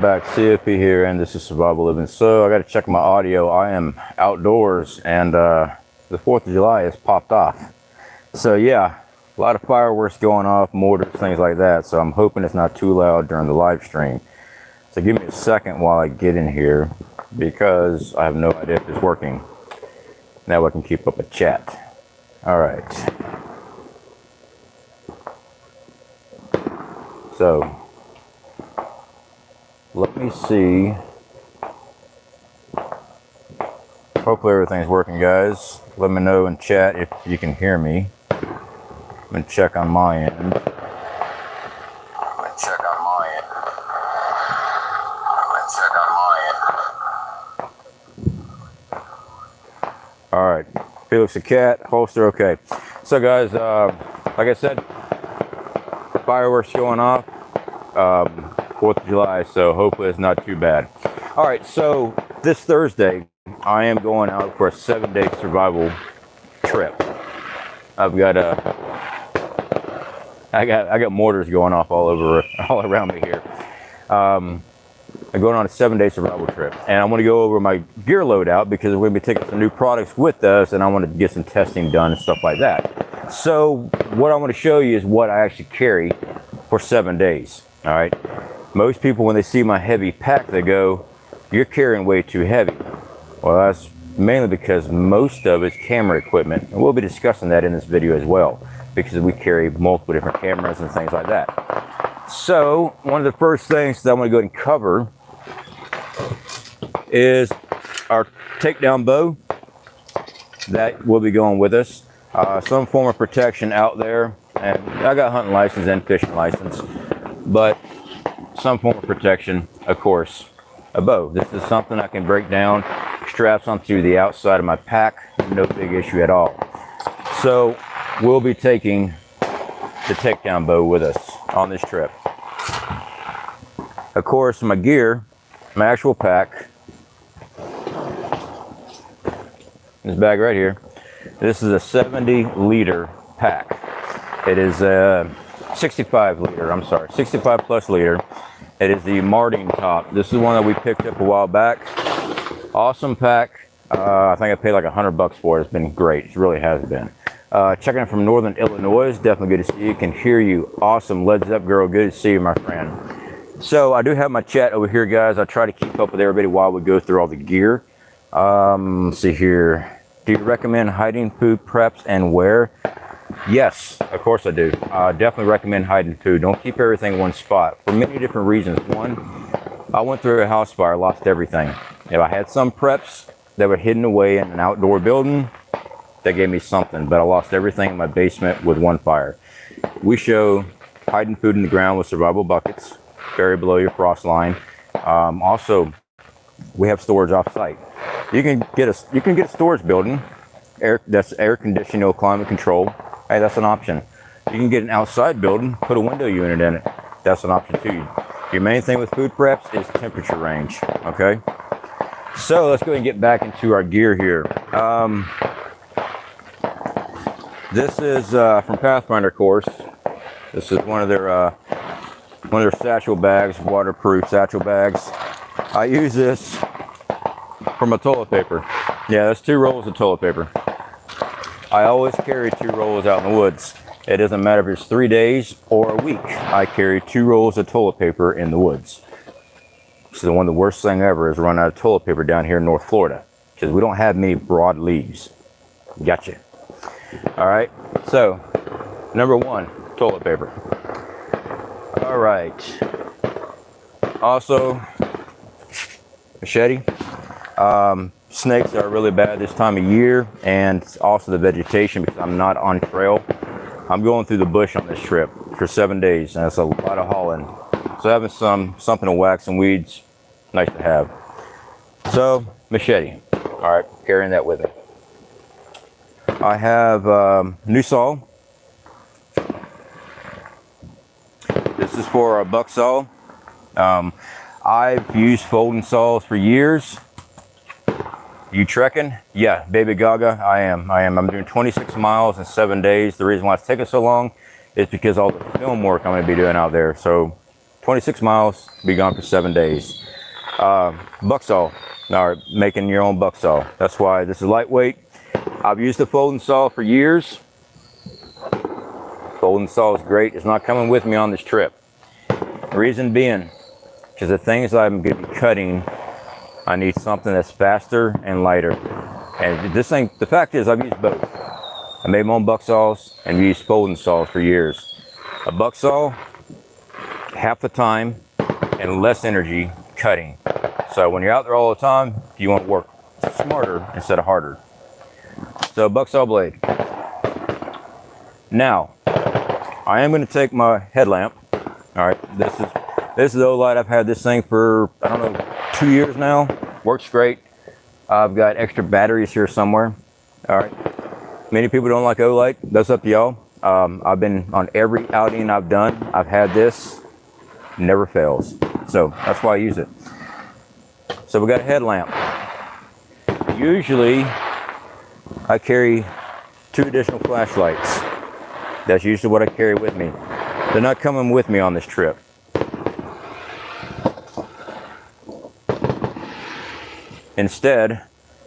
Back, CFP here, and this is Survival Living. So I got to check my audio. I am outdoors, and the 4th of July has popped off. So yeah, a lot of fireworks going off, mortars, things like that. So I'm hoping it's not too loud during the live stream. So give me a second while I get in here, because I have no idea if it's working. Now I can keep up a chat. All right. So let me see. Hopefully everything's working, guys. Let me know in chat if you can hear me. I'm gonna check on my end. All right, Felix the cat, holster, okay. So guys, like I said, fireworks going off, 4th of July, so hopefully it's not too bad. All right, so this Thursday, I am going out for a 7-day survival trip. I've got I got mortars going off all around me here. I'm going on a 7-day survival trip, and I want to go over my gear loadout because we're going to be taking some new products with us, and I want to get some testing done and stuff like that. So what I want to show you is what I actually carry for 7 days. All right. Most people, when they see my heavy pack, they go, "You're carrying way too heavy." Well, that's mainly because most of it's camera equipment, and we'll be discussing that in this video as well, because we carry multiple different cameras and things like that. So one of the first things that I'm going to go ahead and cover is our takedown bow that will be going with us. Some form of protection out there, and I got hunting license and fishing license, but some form of protection, of course. A bow. This is something I can break down, straps onto the outside of my pack, no big issue at all. So we'll be taking the takedown bow with us on this trip. Of course, my gear, my actual pack, this bag right here, this is a 70-liter pack. It is a 65 plus liter. It is the Martin top. This is one that we picked up a while back. Awesome pack. I think I paid like $100 for it. It's been great. It really has been. Checking in from Northern Illinois. Definitely good to see you. Can hear you. Awesome. Legs up, girl. Good to see you, my friend. So I do have my chat over here, guys. I try to keep up with everybody while we go through all the gear. Let's see here. Do you recommend hiding food preps and where? Yes, of course I do. Definitely recommend hiding food. Don't keep everything in one spot for many different reasons. One, I went through a house fire, lost everything. If I had some preps that were hidden away in an outdoor building, that gave me something, but I lost everything in my basement with one fire. We show hiding food in the ground with survival buckets, buried below your frost line. Also, we have storage off site. You can get a storage building, that's air conditioned, no climate control. Hey, that's an option. You can get an outside building, put a window unit in it. That's an option too. Your main thing with food preps is temperature range, okay? So let's go ahead and get back into our gear here. This is from Pathfinder course. This is one of their satchel bags, waterproof satchel bags. I use this for my toilet paper. Yeah, that's 2 rolls of toilet paper. I always carry 2 rolls out in the woods. It doesn't matter if it's 3 days or a week. I carry 2 rolls of toilet paper in the woods. So one of the worst thing ever is run out of toilet paper down here in North Florida, because we don't have many broad leaves. Gotcha. All right. So, number 1, toilet paper. All right. Also, machete. Snakes are really bad this time of year, and also the vegetation, because I'm not on trail. I'm going through the bush on this trip for 7 days, and it's a lot of hauling. So having something to whack some weeds, nice to have. So machete. All right, carrying that with me. I have new saw. This is for a buck saw. I've used folding saws for years. You trekking? Yeah, baby gaga, I am. I'm doing 26 miles in 7 days. The reason why it's taking so long is because all the film work I'm going to be doing out there. So 26 miles, be gone for 7 days. Buck saw, or making your own buck saw. That's why this is lightweight. I've used the folding saw for years. Folding saw is great. It's not coming with me on this trip. Reason being, because the things I'm going to be cutting, I need something that's faster and lighter. And this thing, the fact is, I've used both. I made my own buck saws and used folding saws for years. A buck saw, half the time and less energy cutting. So when you're out there all the time, you want to work smarter instead of harder. So buck saw blade. Now, I am going to take my headlamp. All right, this is the Olight. I've had this thing for, I don't know, 2 years now. Works great. I've got extra batteries here somewhere. All right. Many people don't like Olight. That's up to y'all. I've been on every outing I've done. I've had this. Never fails. So that's why I use it. So we got a headlamp. Usually I carry 2 additional flashlights. That's usually what I carry with me. They're not coming with me on this trip. Instead,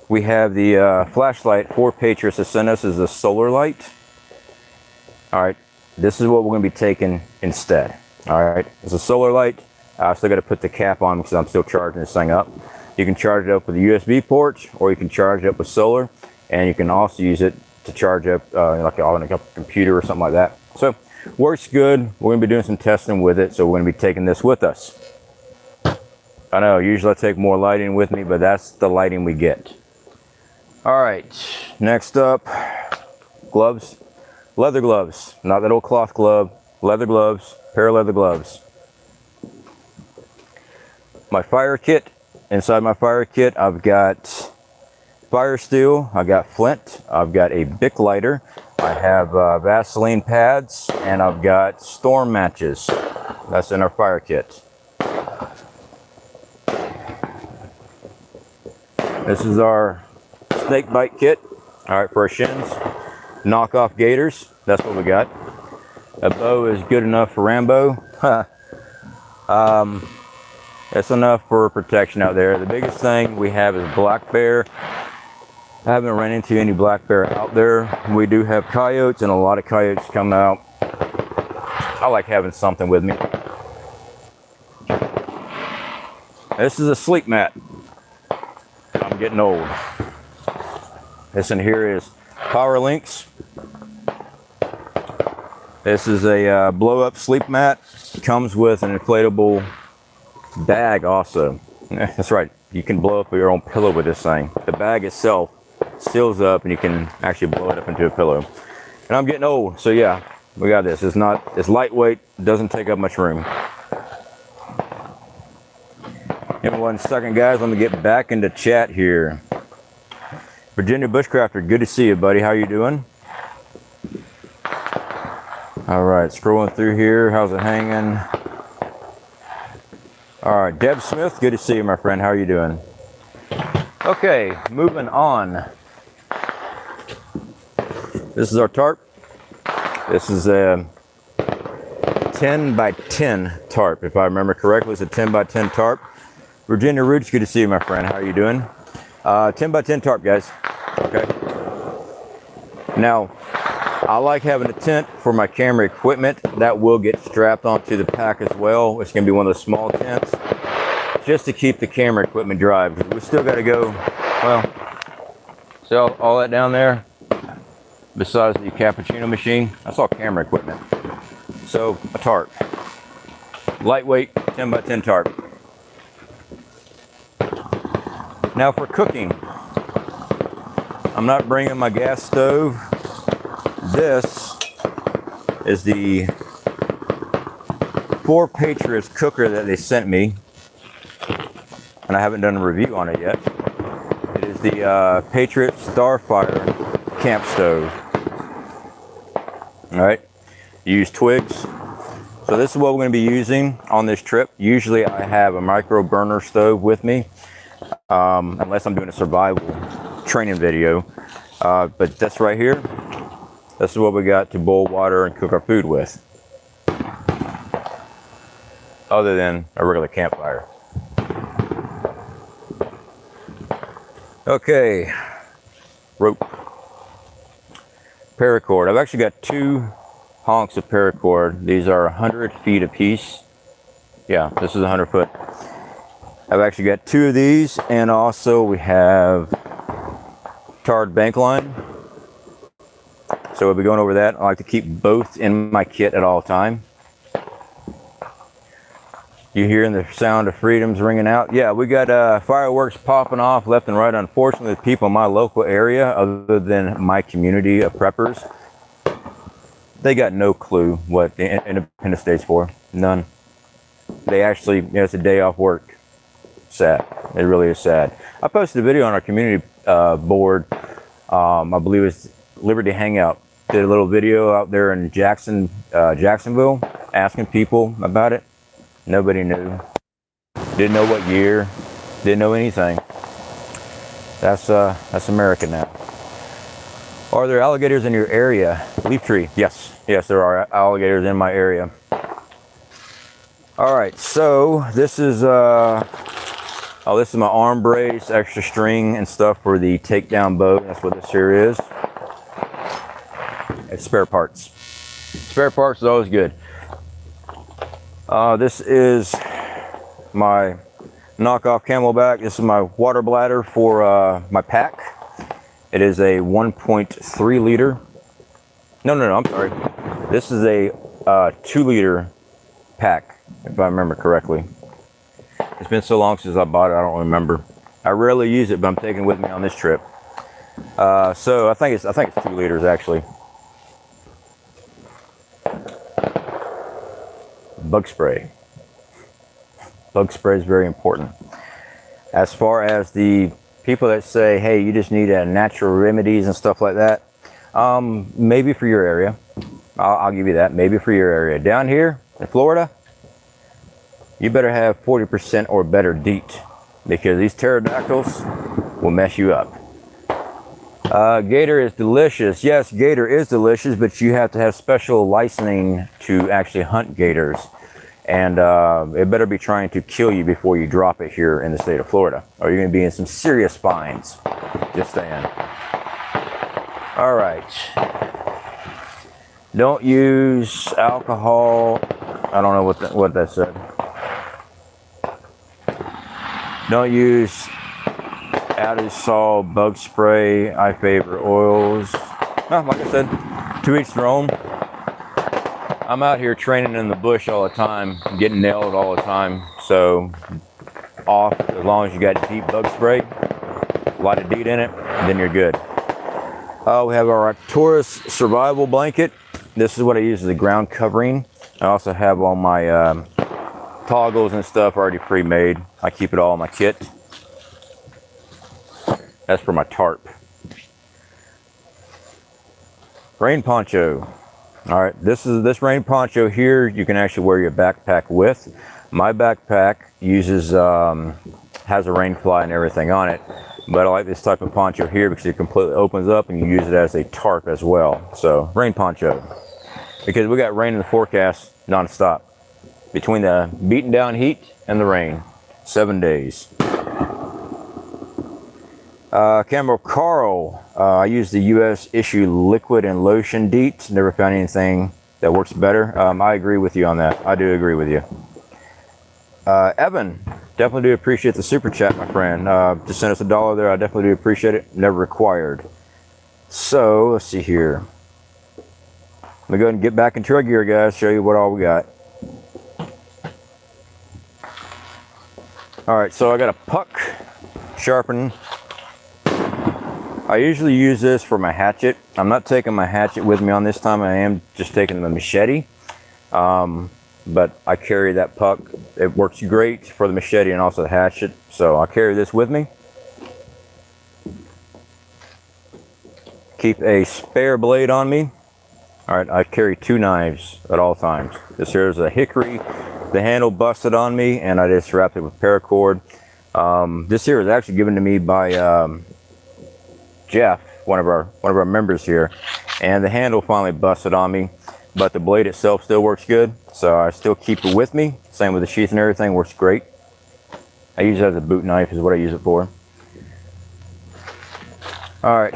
we have the flashlight for Patriots to send us as a solar light. All right, this is what we're going to be taking instead. All right, it's a solar light. I still got to put the cap on because I'm still charging this thing up. You can charge it up with a USB port, or you can charge it up with solar, and you can also use it to charge up like on a computer or something like that. So works good. We're going to be doing some testing with it, so we're going to be taking this with us. I know usually I take more lighting with me, but that's the lighting we get. All right, next up, gloves. Leather gloves, not that old cloth glove. Leather gloves, pair of leather gloves. My fire kit. Inside my fire kit, I've got fire steel, I've got flint, I've got a Bic lighter, I have Vaseline pads, and I've got storm matches. That's in our fire kit. This is our snake bite kit. All right, for our shins. Knockoff gaiters, that's what we got. A bow is good enough for Rambo. That's enough for protection out there. The biggest thing we have is black bear. I haven't run into any black bear out there. We do have coyotes, and a lot of coyotes come out. I like having something with me. This is a sleep mat. I'm getting old. This in here is Power Links. This is a blow-up sleep mat. Comes with an inflatable bag also. That's right, you can blow up your own pillow with this thing. The bag itself seals up and you can actually blow it up into a pillow. And I'm getting old, so yeah, we got this. It's lightweight, doesn't take up much room. In 1 second, guys, let me get back into chat here. Virginia Bushcrafter, good to see you, buddy. How you doing? All right, scrolling through here. How's it hanging? All right, Deb Smith, good to see you, my friend. How are you doing? Okay, moving on. This is our tarp. This is a 10 by 10 tarp, if I remember correctly. It's a 10 by 10 tarp. Virginia Roots, good to see you, my friend. How are you doing? 10 by 10 tarp, guys. Okay. Now, I like having a tent for my camera equipment. That will get strapped onto the pack as well. It's going to be one of those small tents just to keep the camera equipment dry. We still got to go, well, see all that down there? Besides the cappuccino machine, that's all camera equipment. So, a tarp. Lightweight 10 by 10 tarp. Now for cooking, I'm not bringing my gas stove. This is the 4 Patriots cooker that they sent me, and I haven't done a review on it yet. It is the Patriot Starfire camp stove. All right, use twigs. So this is what we're going to be using on this trip. Usually I have a micro burner stove with me, unless I'm doing a survival training video. But this right here, this is what we got to boil water and cook our food with. other than a regular campfire. Okay, rope, paracord. I've actually got 2 honks of paracord. These are 100 feet apiece. Yeah, this is 100 foot. I've actually got 2 of these, and also we have tarred bank line. So we'll be going over that. I like to keep both in my kit at all time. You hearing the sound of freedoms ringing out? Yeah, we got fireworks popping off left and right. Unfortunately, the people in my local area, other than my community of preppers, they got no clue what the Independence Day's for. None. They actually, you know, it's a day off work. Sad. It really is sad. I posted a video on our community board. I believe it's Liberty Hangout. Did a little video out there in Jacksonville, asking people about it. Nobody knew. Didn't know what year. Didn't know anything. That's America now. Are there alligators in your area? Leaf tree. Yes. Yes, there are alligators in my area. All right. So this is this is my arm brace, extra string and stuff for the takedown bow. That's what this here is. It's spare parts. Spare parts is always good. This is my knockoff Camelback. This is my water bladder for my pack. It is a 1.3 liter. No, I'm sorry. This is a 2 liter pack, if I remember correctly. It's been so long since I bought it, I don't remember. I rarely use it, but I'm taking it with me on this trip. So I think it's 2 liters actually. Bug spray. Bug spray is very important. As far as the people that say, hey, you just need natural remedies and stuff like that, maybe for your area. I'll give you that. Maybe for your area. Down here in Florida, you better have 40% or better DEET, because these pterodactyls will mess you up. Gator is delicious. Yes, gator is delicious, but you have to have special licensing to actually hunt gators. And it better be trying to kill you before you drop it here in the state of Florida, or you're going to be in some serious fines. Just saying. All right. Don't use alcohol. I don't know what that said. Don't use added bug spray. I favor oils. Like I said, to each their own. I'm out here training in the bush all the time, getting nailed all the time. So off, as long as you got deep bug spray, a lot of DEET in it, then you're good. We have our Taurus survival blanket. This is what I use as a ground covering. I also have all my toggles and stuff already pre-made. I keep it all in my kit. That's for my tarp. Rain poncho. All right, this rain poncho here, you can actually wear your backpack with. My backpack uses has a rain fly and everything on it, but I like this type of poncho here because it completely opens up and you use it as a tarp as well. So rain poncho, because we got rain in the forecast non-stop between the beating down heat and the rain. 7 days. Camera Carl, I use the US issue liquid and lotion DEET. Never found anything that works better. I agree with you on that. I do agree with you. Evan, definitely do appreciate the super chat, my friend. Just send us $1 there. I definitely do appreciate it. Never required. So let's see here. Let me go ahead and get back into our gear, guys. Show you what all we got. All right, so I got a puck sharpen. I usually use this for my hatchet. I'm not taking my hatchet with me on this time. I am just taking the machete. But I carry that puck. It works great for the machete and also the hatchet. So I'll carry this with me. Keep a spare blade on me. All right, I carry 2 knives at all times. This here is a hickory. The handle busted on me and I just wrapped it with paracord. This here was actually given to me by Jeff, one of our members here, and the handle finally busted on me, but the blade itself still works good, so I still keep it with me Same with the sheath and everything, works great. I use it as a boot knife is what I use it for. All right,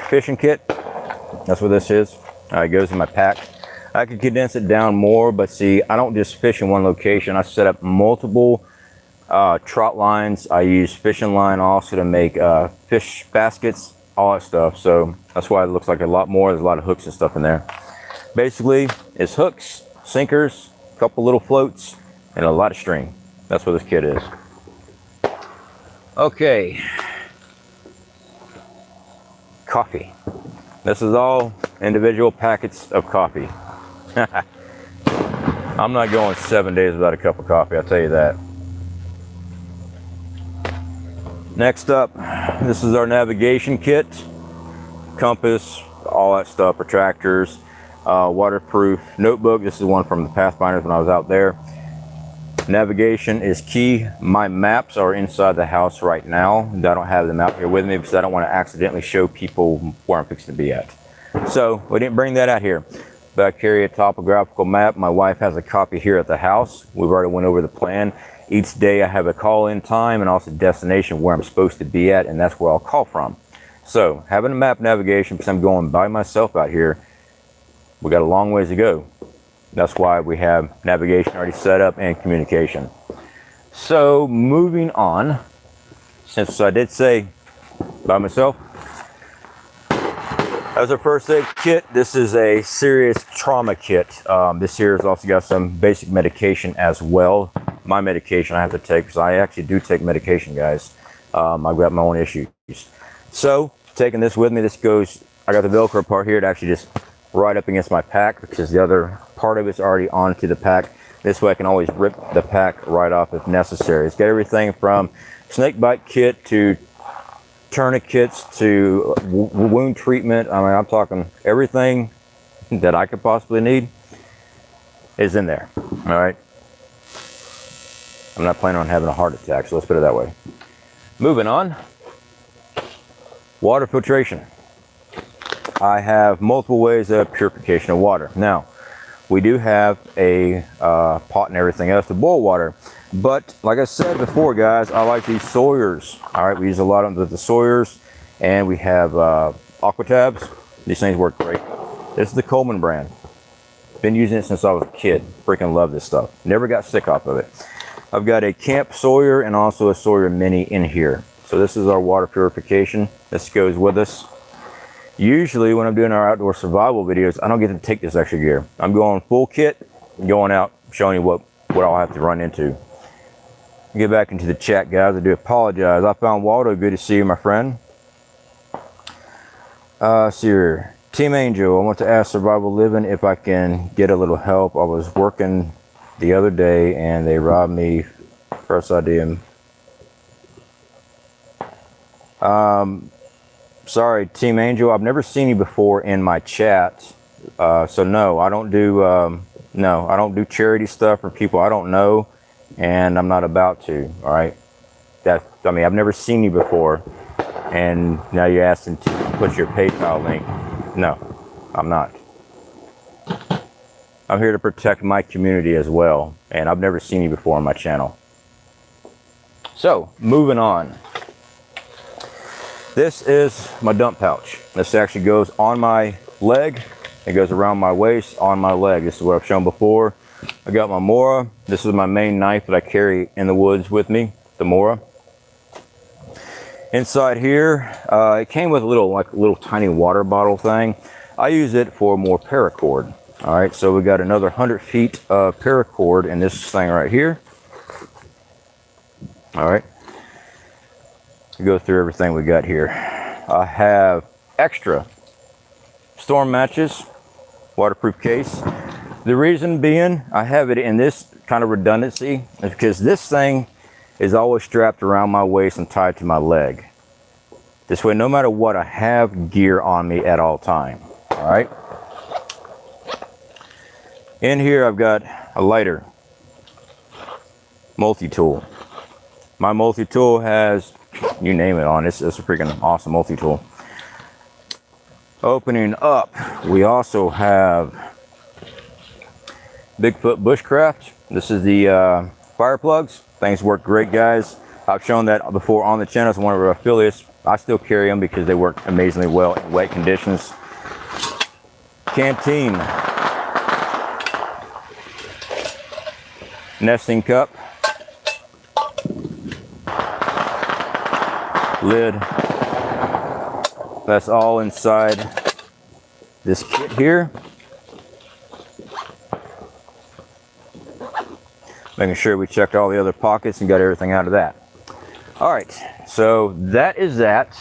fishing kit, that's what this is. It goes in my pack. I could condense it down more, but see, I don't just fish in one location. I set up multiple trot lines. I use fishing line also to make fish baskets, all that stuff. So that's why it looks like a lot more. There's a lot of hooks and stuff in there. Basically, it's hooks, sinkers, a couple little floats, and a lot of string. That's what this kit is. Okay. Coffee. This is all individual packets of coffee. I'm not going 7 days without a cup of coffee, I'll tell you that. Next up, this is our navigation kit. Compass, all that stuff, protractors, waterproof notebook. This is one from the Pathfinders when I was out there. Navigation is key. My maps are inside the house right now. I don't have them out here with me because I don't want to accidentally show people where I'm fixing to be at. So we didn't bring that out here, but I carry a topographical map. My wife has a copy here at the house. We've already went over the plan. Each day I have a call-in time and also destination where I'm supposed to be at, and that's where I'll call from. So having a map navigation, because I'm going by myself out here, we got a long ways to go. That's why we have navigation already set up and communication. So moving on, since I did say by myself, as our first aid kit, this is a serious trauma kit. This here has also got some basic medication as well. My medication I have to take, because I actually do take medication, guys. I've got my own issues. So taking this with me, this goes, I got the Velcro part here to actually just right up against my pack, because the other part of it's already onto the pack. This way I can always rip the pack right off if necessary. It's got everything from snake bite kit to tourniquets to wound treatment. I mean, I'm talking everything that I could possibly need is in there. All right. I'm not planning on having a heart attack, so let's put it that way. Moving on. Water filtration. I have multiple ways of purification of water. Now, we do have a pot and everything else to boil water. But like I said before, guys, I like these Sawyers. All right, we use a lot of the Sawyers, and we have Aquatabs. These things work great. This is the Coleman brand. Been using it since I was a kid. Freaking love this stuff. Never got sick off of it. I've got a Camp Sawyer and also a Sawyer Mini in here. So this is our water purification. This goes with us. Usually when I'm doing our outdoor survival videos, I don't get to take this extra gear. I'm going full kit, going out, showing you what I'll have to run into. Get back into the chat, guys. I do apologize. I found Waldo. Good to see you, my friend. See here. Team Angel, I want to ask Survival Living if I can get a little help. I was working the other day and they robbed me. First idea. Sorry, Team Angel. I've never seen you before in my chat. So no, I don't do I don't do charity stuff for people I don't know, and I'm not about to. All right. I mean, I've never seen you before, and now you're asking to put your PayPal link. No, I'm not. I'm here to protect my community as well, and I've never seen you before on my channel. So, moving on. This is my dump pouch. This actually goes on my leg. It goes around my waist, on my leg. This is what I've shown before. I got my MIRA. This is my main knife that I carry in the woods with me, the MIRA. Inside here, it came with a little tiny water bottle thing. I use it for more paracord. All right, so we got another 100 feet of paracord in this thing right here. All right. Go through everything we got here. I have extra storm matches, waterproof case. The reason being I have it in this kind of redundancy is because this thing is always strapped around my waist and tied to my leg. This way, no matter what, I have gear on me at all time. All right. In here, I've got a lighter, multi-tool. My multi-tool has, you name it on it. It's a freaking awesome multi-tool. Opening up, we also have Bigfoot Bushcraft. This is the fire plugs. Things work great, guys. I've shown that before on the channel. It's one of our affiliates. I still carry them because they work amazingly well in wet conditions. Canteen. Nesting cup. Lid. That's all inside this kit here. Making sure we checked all the other pockets and got everything out of that. All right, so that is that.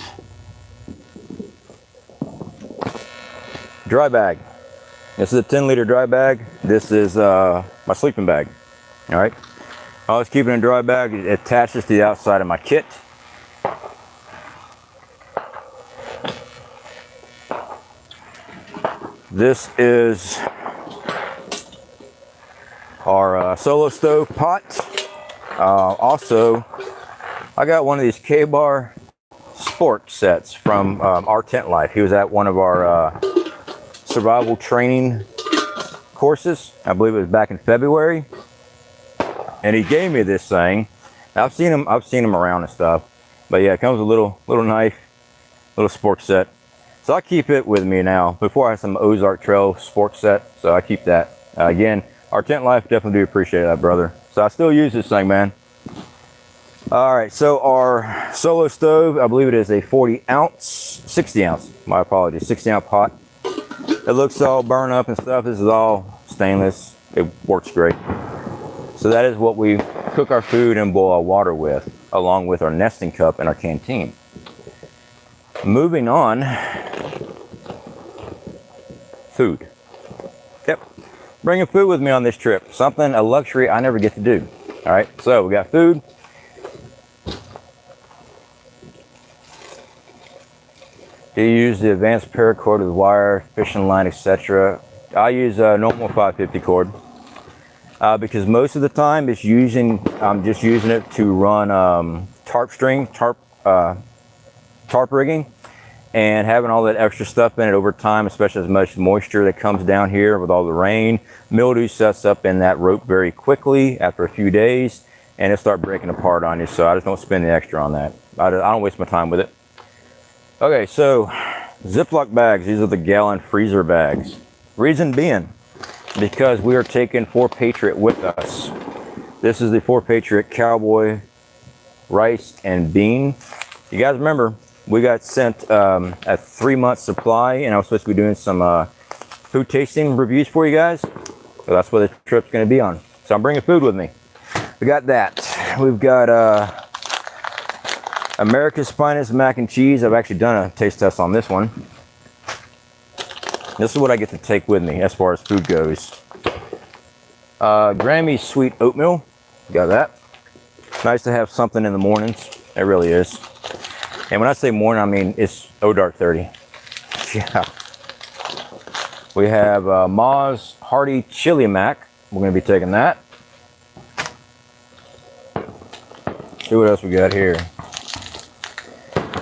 Dry bag. This is a 10-liter dry bag. This is my sleeping bag. All right, I always keep it in a dry bag. It attaches to the outside of my kit. This is our solo stove pot. Also, I got one of these K-Bar sport sets from our tent life. He was at one of our survival training courses. I believe it was back in February, and he gave me this thing. I've seen him around and stuff, but yeah, it comes with a little knife, little sport set. So I keep it with me now. Before I had some Ozark Trail sport set, so I keep that. Again, our tent life definitely do appreciate that, brother. So I still use this thing, man. All right, so our solo stove, I believe it is a 60 ounce, my apologies, 60 ounce pot. It looks all burned up and stuff. This is all stainless. It works great. So that is what we cook our food and boil our water with, along with our nesting cup and our canteen. Moving on, food. Yep, bringing food with me on this trip. A luxury I never get to do. All right, so we got food. Do you use the advanced paracord with wire, fishing line, etc.? I use a normal 550 cord because most of the time I'm just using it to run tarp rigging, and having all that extra stuff in it over time, especially as much moisture that comes down here with all the rain, mildew sets up in that rope very quickly after a few days, and it starts breaking apart on you. So I just don't spend the extra on that. I don't waste my time with it. Okay, so Ziploc bags. These are the gallon freezer bags. Reason being, because we are taking 4 Patriot with us. This is the 4 Patriot Cowboy rice and bean. You guys remember, we got sent a 3-month supply, and I was supposed to be doing some food tasting reviews for you guys. So that's what the trip's going to be on. So I'm bringing food with me. We got that. We've got America's Finest mac and cheese. I've actually done a taste test on this one. This is what I get to take with me as far as food goes. Grammy's sweet oatmeal. Got that. Nice to have something in the mornings. It really is. And when I say morning, I mean it's dark 30. Yeah. We have Ma's Hearty Chili Mac. We're going to be taking that. See what else we got here.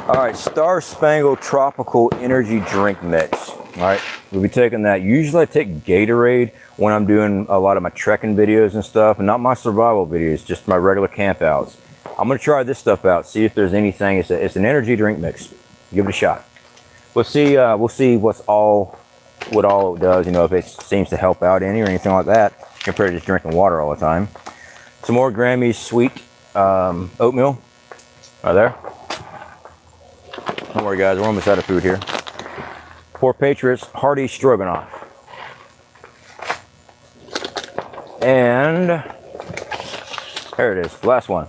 All right, Star Spangled Tropical Energy Drink Mix. All right, we'll be taking that. Usually I take Gatorade when I'm doing a lot of my trekking videos and stuff, and not my survival videos, just my regular camp outs. I'm gonna try this stuff out, see if there's anything. It's an energy drink mix. Give it a shot. We'll see what all it does, you know, if it seems to help out any or anything like that, compared to just drinking water all the time. Some more Grammy's sweet oatmeal. Right there. Don't worry guys, we're almost out of food here. 4 Patriots Hearty Stroganoff. And there it is, last one.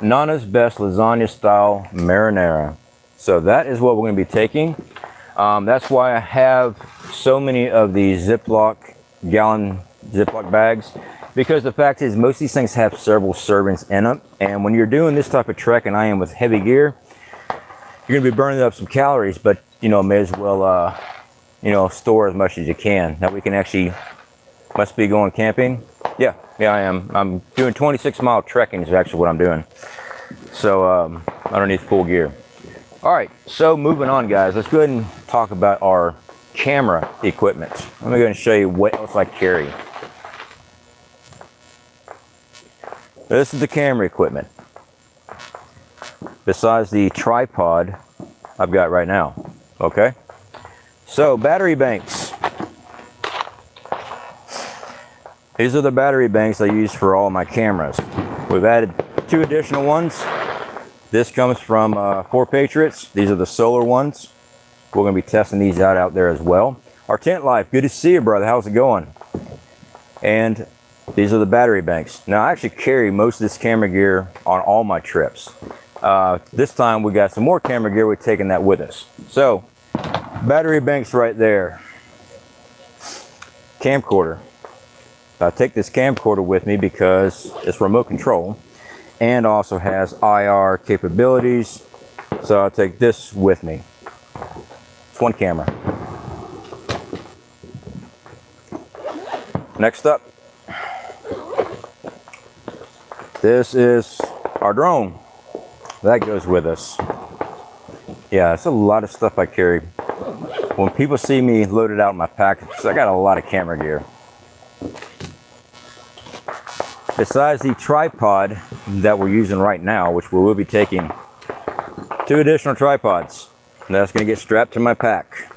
Nana's Best Lasagna Style Marinara. So that is what we're going to be taking. That's why I have so many of these gallon Ziploc bags, because the fact is most of these things have several servings in them, and when you're doing this type of trek, and I am with heavy gear, you're going to be burning up some calories, but you know, may as well you know, store as much as you can. Now we can actually, must be going camping. Yeah, I am. I'm doing 26-mile trekking is actually what I'm doing. So I don't need full gear. All right, so moving on, guys. Let's go ahead and talk about our camera equipment. Let me go ahead and show you what else I carry. This is the camera equipment. Besides the tripod I've got right now. Okay. So battery banks. These are the battery banks I use for all my cameras. We've added 2 additional ones. This comes from 4 Patriots. These are the solar ones. We're going to be testing these out there as well. Our Tent Life, good to see you, brother. How's it going? And these are the battery banks. Now, I actually carry most of this camera gear on all my trips. This time we got some more camera gear. We're taking that with us. So, battery banks right there. Camcorder. I take this camcorder with me because it's remote control and also has IR capabilities. So I'll take this with me. It's one camera. Next up, this is our drone. That goes with us. Yeah, it's a lot of stuff I carry. When people see me loaded out in my pack, I got a lot of camera gear. Besides the tripod that we're using right now, which we will be taking 2 additional tripods. That's going to get strapped to my pack.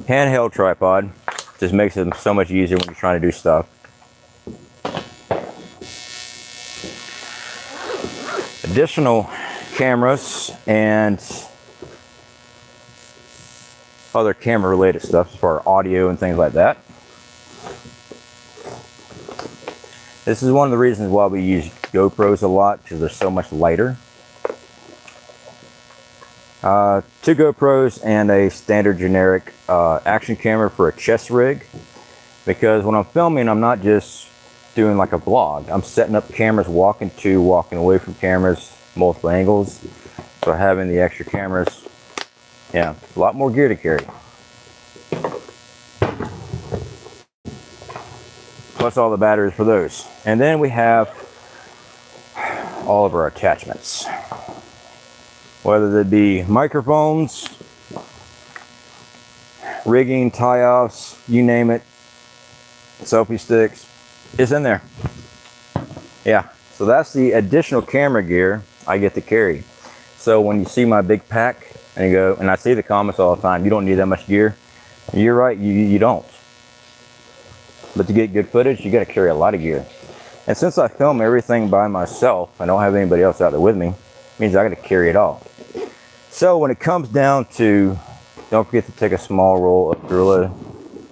Handheld tripod. Just makes it so much easier when you're trying to do stuff. Additional cameras and other camera related stuff for audio and things like that. This is one of the reasons why we use GoPros a lot, because they're so much lighter. 2 GoPros and a standard generic action camera for a chest rig, because when I'm filming, I'm not just doing like a vlog. I'm setting up cameras, walking away from cameras, multiple angles. So having the extra cameras, yeah, a lot more gear to carry. Plus all the batteries for those. And then we have all of our attachments. Whether they be microphones, rigging, tie-offs, you name it, selfie sticks, it's in there. Yeah, so that's the additional camera gear I get to carry. So when you see my big pack, and you go, and I see the comments all the time, you don't need that much gear. You're right, you don't. But to get good footage, you got to carry a lot of gear. And since I film everything by myself, I don't have anybody else out there with me, it means I got to carry it all. So when it comes down to, don't forget to take a small roll of Gorilla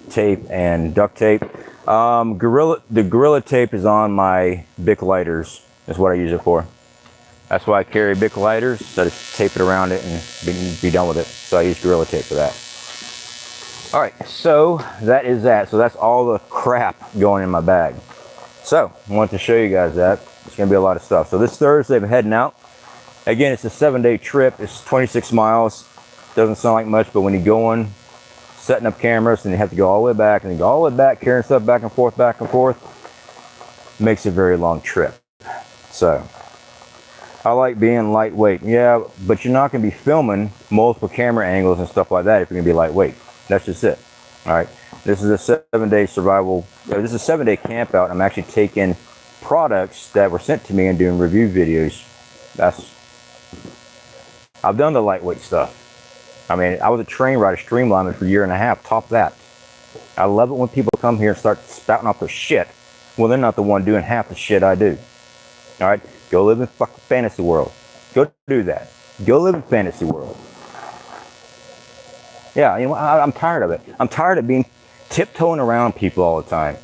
tape and duct tape. The Gorilla tape is on my Bic lighters, is what I use it for. That's why I carry Bic lighters, so I just tape it around it and be done with it. So I use Gorilla tape for that. All right, so that is that. So that's all the crap going in my bag. So I wanted to show you guys that. It's gonna be a lot of stuff. So this Thursday I'm heading out. Again, it's a 7-day trip. It's 26 miles. Doesn't sound like much, but when you're going, setting up cameras, and you have to go all the way back, and then go all the way back, carrying stuff back and forth, makes a very long trip. So I like being lightweight. Yeah, but you're not going to be filming multiple camera angles and stuff like that if you're going to be lightweight. That's just it. All right. This is a 7-day survival. This is a 7-day camp out. I'm actually taking products that were sent to me and doing review videos. I've done the lightweight stuff. I mean, I was a train rider, streamlining for a year and a half. Top that. I love it when people come here and start spouting off their shit. Well, they're not the one doing half the shit I do. All right. Go live in fucking fantasy world. Go do that. Go live in fantasy world. Yeah, you know, I'm tired of it. I'm tired of being tiptoeing around people all the time.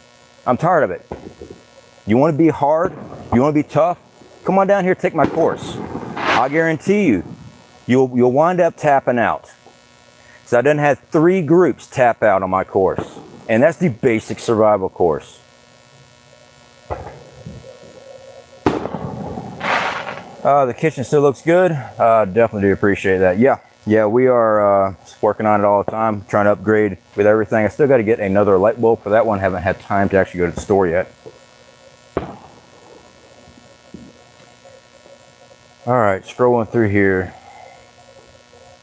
I'm tired of it. You want to be hard? You want to be tough? Come on down here, take my course. I guarantee you'll wind up tapping out. So I done had 3 groups tap out on my course, and that's the basic survival course. The kitchen still looks good. Definitely do appreciate that. Yeah, we are working on it all the time, trying to upgrade with everything. I still got to get another light bulb for that one. Haven't had time to actually go to the store yet. All right, scrolling through here.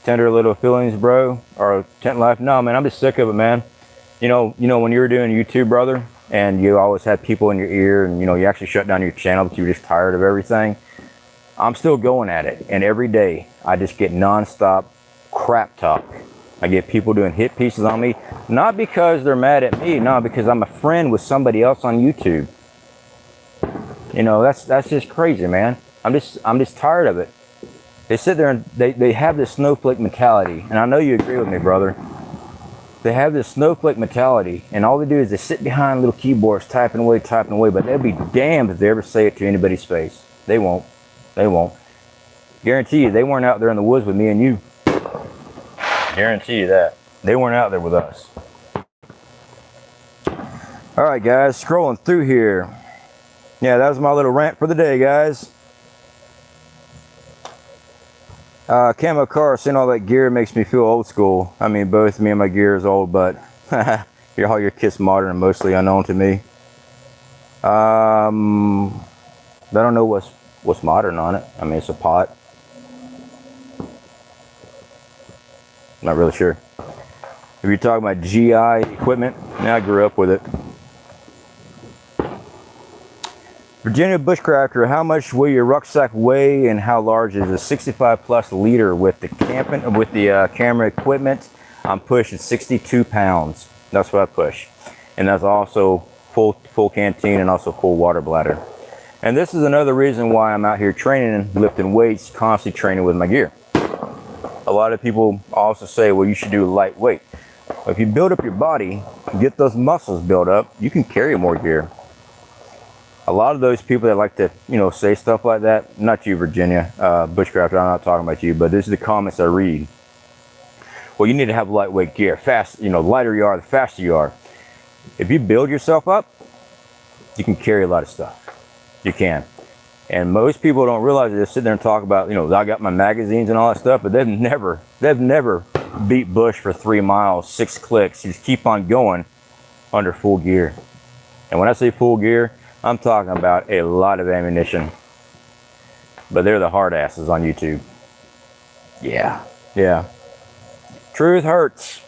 Tender little feelings, bro, or tent life. No, man, I'm just sick of it, man. when you were doing YouTube, brother, and you always had people in your ear, and you actually shut down your channel because you were just tired of everything. I'm still going at it, and every day I just get non-stop crap talk. I get people doing hit pieces on me, not because they're mad at me, no, because I'm a friend with somebody else on YouTube. That's just crazy, man. I'm just tired of it. They sit there and they have this snowflake mentality, and I know you agree with me, brother. They have this snowflake mentality, and all they do is they sit behind little keyboards typing away, but they'll be damned if they ever say it to anybody's face. They won't. They won't. Guarantee you, they weren't out there in the woods with me and you. Guarantee you that. They weren't out there with us. All right, guys, scrolling through here. Yeah, that was my little rant for the day, guys. Camo car, seeing all that gear makes me feel old school. I mean, both me and my gear is old, but all your kit's modern and mostly unknown to me. I don't know what's modern on it. I mean, it's a pot. Not really sure. If you're talking about GI equipment, I grew up with it. Virginia Bushcrafter, how much will your rucksack weigh and how large is a 65 plus liter with the camera equipment? I'm pushing 62 pounds. That's what I push. And that's also full canteen and also full water bladder. And this is another reason why I'm out here training, lifting weights, constantly training with my gear. A lot of people also say, well, you should do lightweight. If you build up your body, get those muscles built up, you can carry more gear. A lot of those people that like to, say stuff like that, not you, Virginia, Bushcraft, I'm not talking about you, but this is the comments I read. Well, you need to have lightweight gear. The lighter you are, the faster you are. If you build yourself up, you can carry a lot of stuff. You can. And most people don't realize it. They sit there and talk about, I got my magazines and all that stuff, but they've never beat bush for 3 miles, 6 clicks. You just keep on going under full gear. And when I say full gear, I'm talking about a lot of ammunition. But they're the hard asses on YouTube. Yeah. Truth hurts.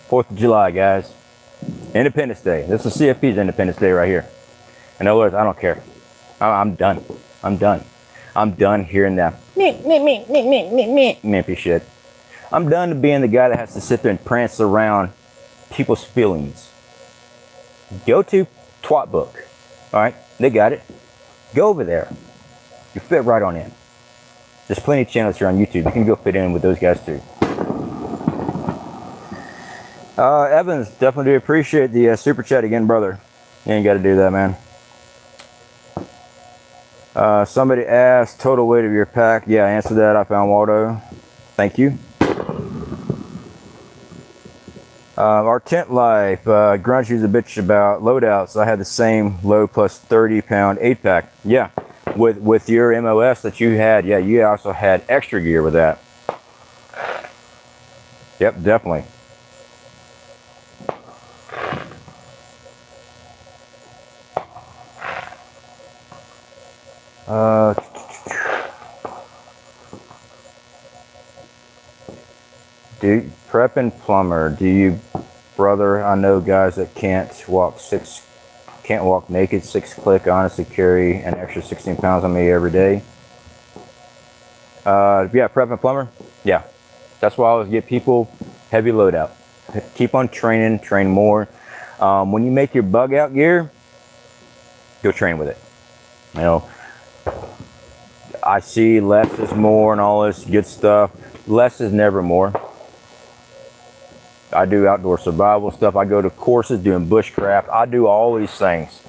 4th of July, guys. Independence Day. This is CFP's Independence Day right here. In other words, I don't care. I'm done. I'm done hearing that mimpy shit. I'm done being the guy that has to sit there and prance around people's feelings. Go to Twat Book. All right, they got it. Go over there. You fit right on in. There's plenty of channels here on YouTube. You can go fit in with those guys too. Evans, definitely do appreciate the super chat again, brother. You ain't got to do that, man. Somebody asked total weight of your pack. Yeah, I answered that. I found Waldo. Thank you. Our tent life, Grunchy's a bitch about loadouts. I had the same load plus 30-pound 8-pack. Yeah, with your MOS that you had, yeah, you also had extra gear with that. Yep, definitely. Prep and plumber, do you, brother? I know guys that can't walk naked 6 click. Honestly, carry an extra 16 pounds on me every day. Yeah, prep and plumber. Yeah, that's why I always get people heavy loadout. Keep on training, train more. When you make your bug out gear, go train with it. I see less is more and all this good stuff. Less is never more. I do outdoor survival stuff. I go to courses doing bushcraft. I do all these things.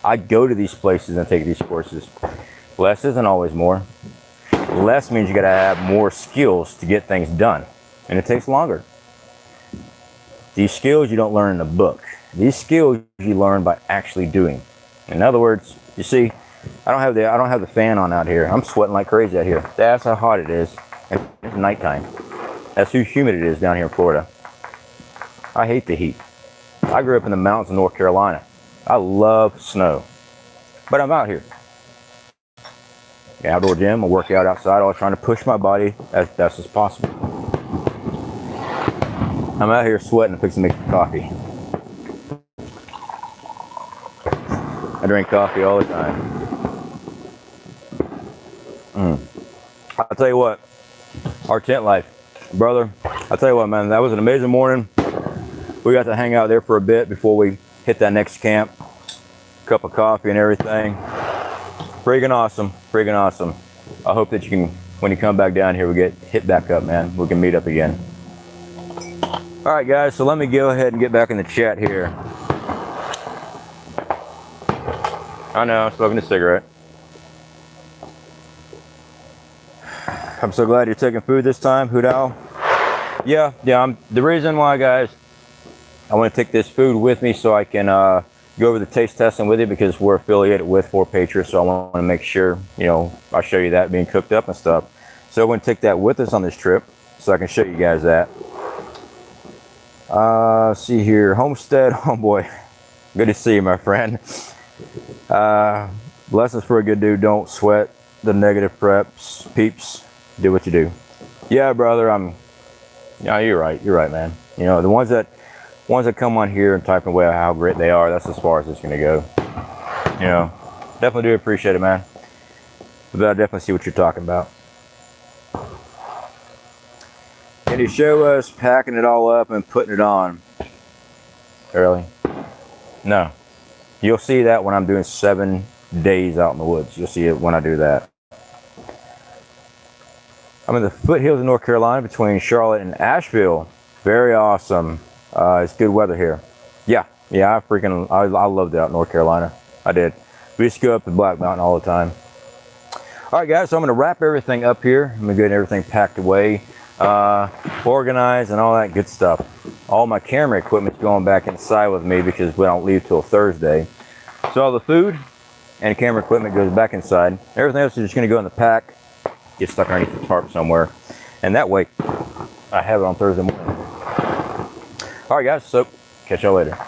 I go to these places and take these courses. Less isn't always more. Less means you gotta have more skills to get things done. And it takes longer. These skills you don't learn in a book. These skills you learn by actually doing. In other words, you see, I don't have the fan on out here. I'm sweating like crazy out here. That's how hot it is. And it's nighttime. That's how humid it is down here in Florida. I hate the heat. I grew up in the mountains of North Carolina. I love snow. But I'm out here. Outdoor gym, I work out outside, always trying to push my body as best as possible. I'm out here sweating and fixing to make some coffee. drink coffee all the time. I'll tell you what, our tent life, brother, I'll tell you what, man, that was an amazing morning. We got to hang out there for a bit before we hit that next camp. Cup of coffee and everything. Freaking awesome, freaking awesome. I hope that you can, when you come back down here, we get hit back up, man. We can meet up again. All right, guys, so let me go ahead and get back in the chat here. I know, I'm smoking a cigarette. I'm so glad you're taking food this time, Hudao. Yeah, the reason why, guys, I want to take this food with me so I can go over the taste testing with you, because we're affiliated with For Patriots, so I want to make sure, you know, I'll show you that being cooked up and stuff. So I want to take that with us on this trip so I can show you guys that. See here, Homestead, oh boy, good to see you, my friend. Lessons for a good dude: don't sweat the negative preps, peeps. Do what you do. Yeah, brother, yeah, you're right, man. You know, the ones that come on here and type away how great they are, that's as far as it's gonna go. You know, definitely do appreciate it, man. But I definitely see what you're talking about. Can you show us packing it all up and putting it on early? No. You'll see that when I'm doing 7 days out in the woods. You'll see it when I do that. I'm in the foothills of North Carolina between Charlotte and Asheville. Very awesome. It's good weather here. Yeah, I loved it out in North Carolina. I did. We used to go up to Black Mountain all the time. All right, guys, so I'm going to wrap everything up here. I'm going to get everything packed away, organized, and all that good stuff. All my camera equipment's going back inside with me because we don't leave till Thursday. So all the food and camera equipment goes back inside. Everything else is just going to go in the pack, get stuck underneath the tarp somewhere, and that way I have it on Thursday morning. All right, guys, so catch y'all later.